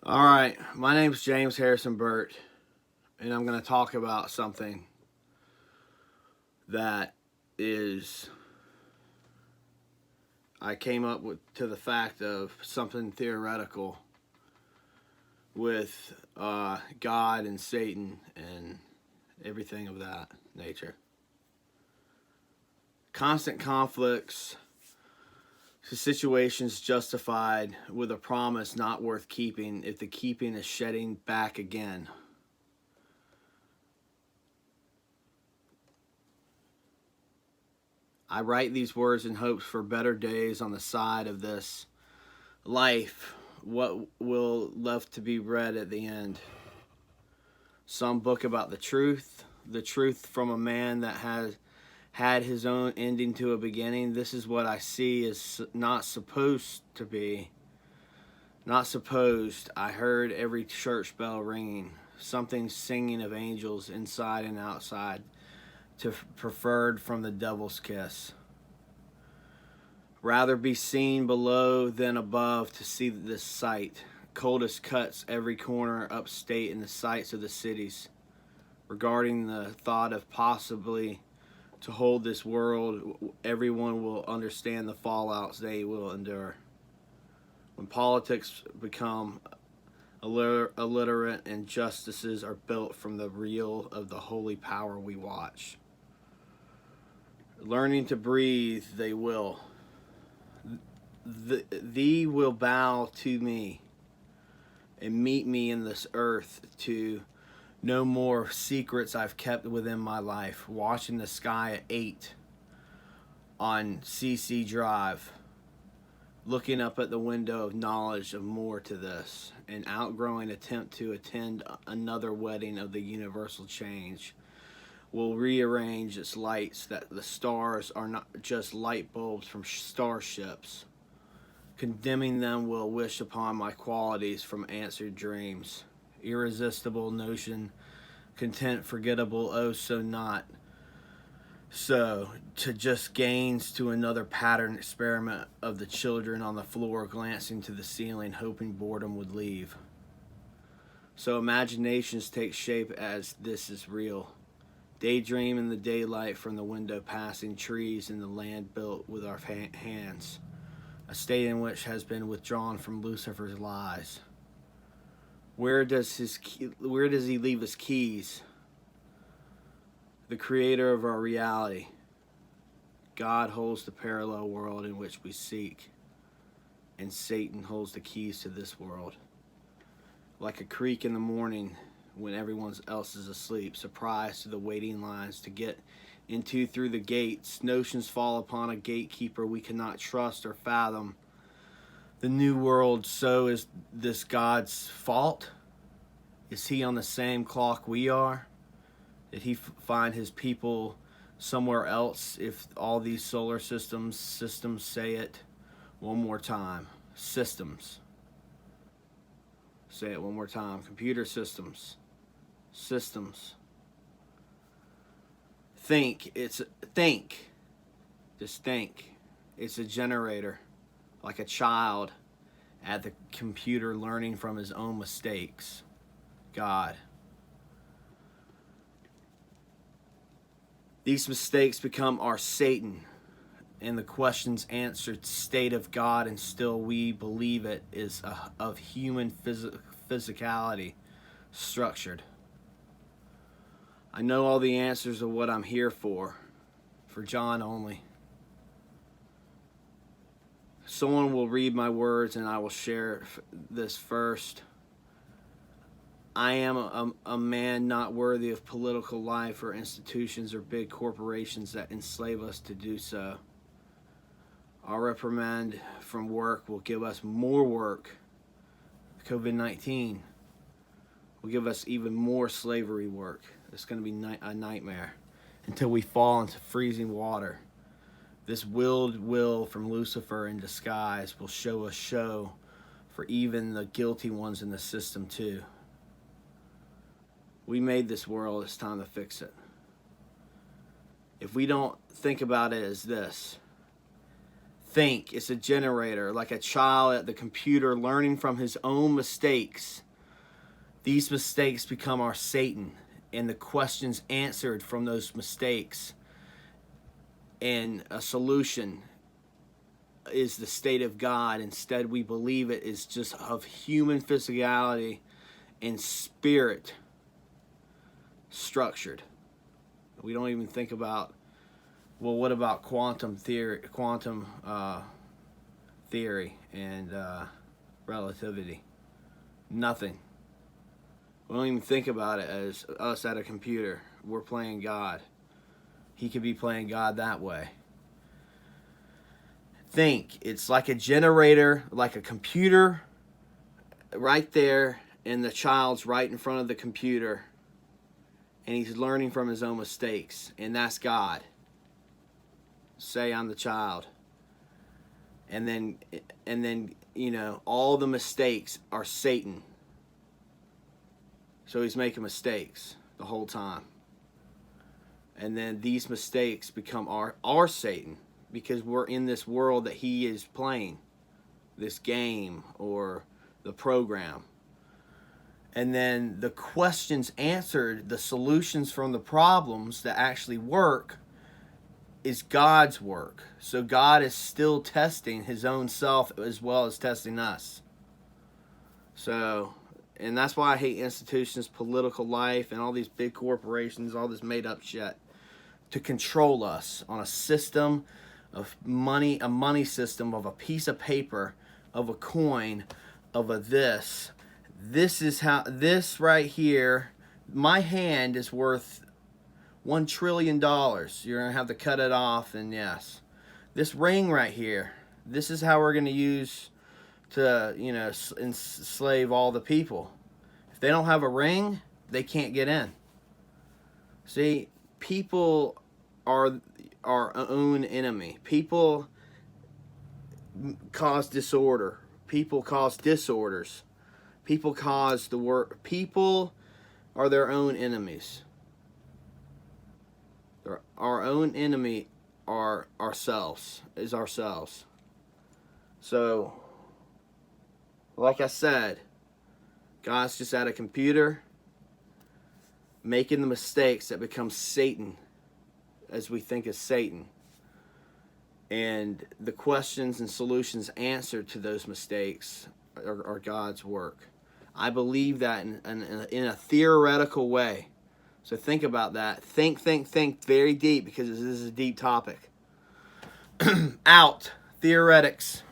All right, my name's James Harrison Burt, and I'm going to talk about something that is I came up with to the fact of something theoretical with God and Satan and everything of that nature. Constant conflicts, situations justified with a promise not worth keeping if the keeping is shedding back again. I write these words in hopes for better days on the side of this life. What will left to be read at the end? Some book about the truth from a man that has had his own ending to a beginning. This is what I see is not supposed to be. Not supposed. I heard every church bell ringing, something singing of angels inside and outside, to preferred from the devil's kiss. Rather be seen below than above to see this sight. Coldest cuts every corner upstate in the sights of the cities. Regarding the thought of possibly to hold this world, everyone will understand the fallouts they will endure. When politics become illiterate and justices are built from the real of the holy power we watch. Learning to breathe, they will. Thee will bow to me and meet me in this earth to no more secrets I've kept within my life. Watching the sky at 8 on CC Drive, looking up at the window of knowledge of more to this, an outgrowing attempt to attend another wedding of the universal change will rearrange its lights that the stars are not just light bulbs from starships. Condemning them will wish upon my qualities from answered dreams. Irresistible notion, content forgettable, oh so not. So, to just gains to another pattern experiment of the children on the floor glancing to the ceiling, hoping boredom would leave. So imaginations take shape as this is real. Daydream in the daylight from the window, passing trees in the land built with our hands. A state in which has been withdrawn from Lucifer's lies. Where does he leave his keys? The creator of our reality. God holds the parallel world in which we seek, and Satan holds the keys to this world. Like a creak in the morning when everyone else is asleep, surprised to the waiting lines to get into through the gates, notions fall upon a gatekeeper we cannot trust or fathom. The new world, so is this God's fault? Is he on the same clock we are? Did he find his people somewhere else if all these solar systems say it? One more time. Systems. Say it one more time. Computer systems. Systems. Think. Think. Just think. It's a generator. Like a child at the computer learning from his own mistakes. God. These mistakes become our Satan, and the questions answered state of God, and still we believe it is of human physicality structured. I know all the answers of what I'm here for John only. Someone will read my words and I will share this first. I am a man not worthy of political life or institutions or big corporations that enslave us to do so. Our reprimand from work will give us more work. COVID-19 will give us even more slavery work. It's going to be a nightmare until we fall into freezing water. This willed will from Lucifer in disguise will show a show for even the guilty ones in the system too. We made this world, it's time to fix it. If we don't think about it as this, Think, it's a generator, like a child at the computer learning from his own mistakes. These mistakes become our Satan, and the questions answered from those mistakes and a solution is the state of God. Instead, we believe it is just of human physicality and spirit structured. We don't even think about, well, what about quantum theory and relativity? Nothing. We don't even think about it as us at a computer. We're playing God. He could be playing God that way. Think, it's like a generator, like a computer right there, and the child's right in front of the computer, and he's learning from his own mistakes, and that's God. Say, I'm the child. And then you know, all the mistakes are Satan. So he's making mistakes the whole time. And then these mistakes become our Satan, because we're in this world that he is playing, this game or the program. And then the questions answered, the solutions from the problems that actually work, is God's work. So God is still testing his own self as well as testing us. So, and that's why I hate institutions, political life, and all these big corporations, all this made up shit, to control us on a system of money, a money system of a piece of paper, of a coin, of a this. This is how, this right here, my hand is worth $1 trillion. You're going to have to cut it off, and yes. This ring right here, this is how we're going to use to, you know, enslave all the people. If they don't have a ring, they can't get in. See, people are our own enemy. People cause disorder. People cause disorders. People cause the work. People are their own enemies. Our own enemy are ourselves, is ourselves. So, like I said, God's just at a computer making the mistakes that become Satan, as we think of Satan. And the questions and solutions answered to those mistakes are God's work. I believe that in a theoretical way. So think about that. Think very deep, because this is a deep topic. Out. Theoretics.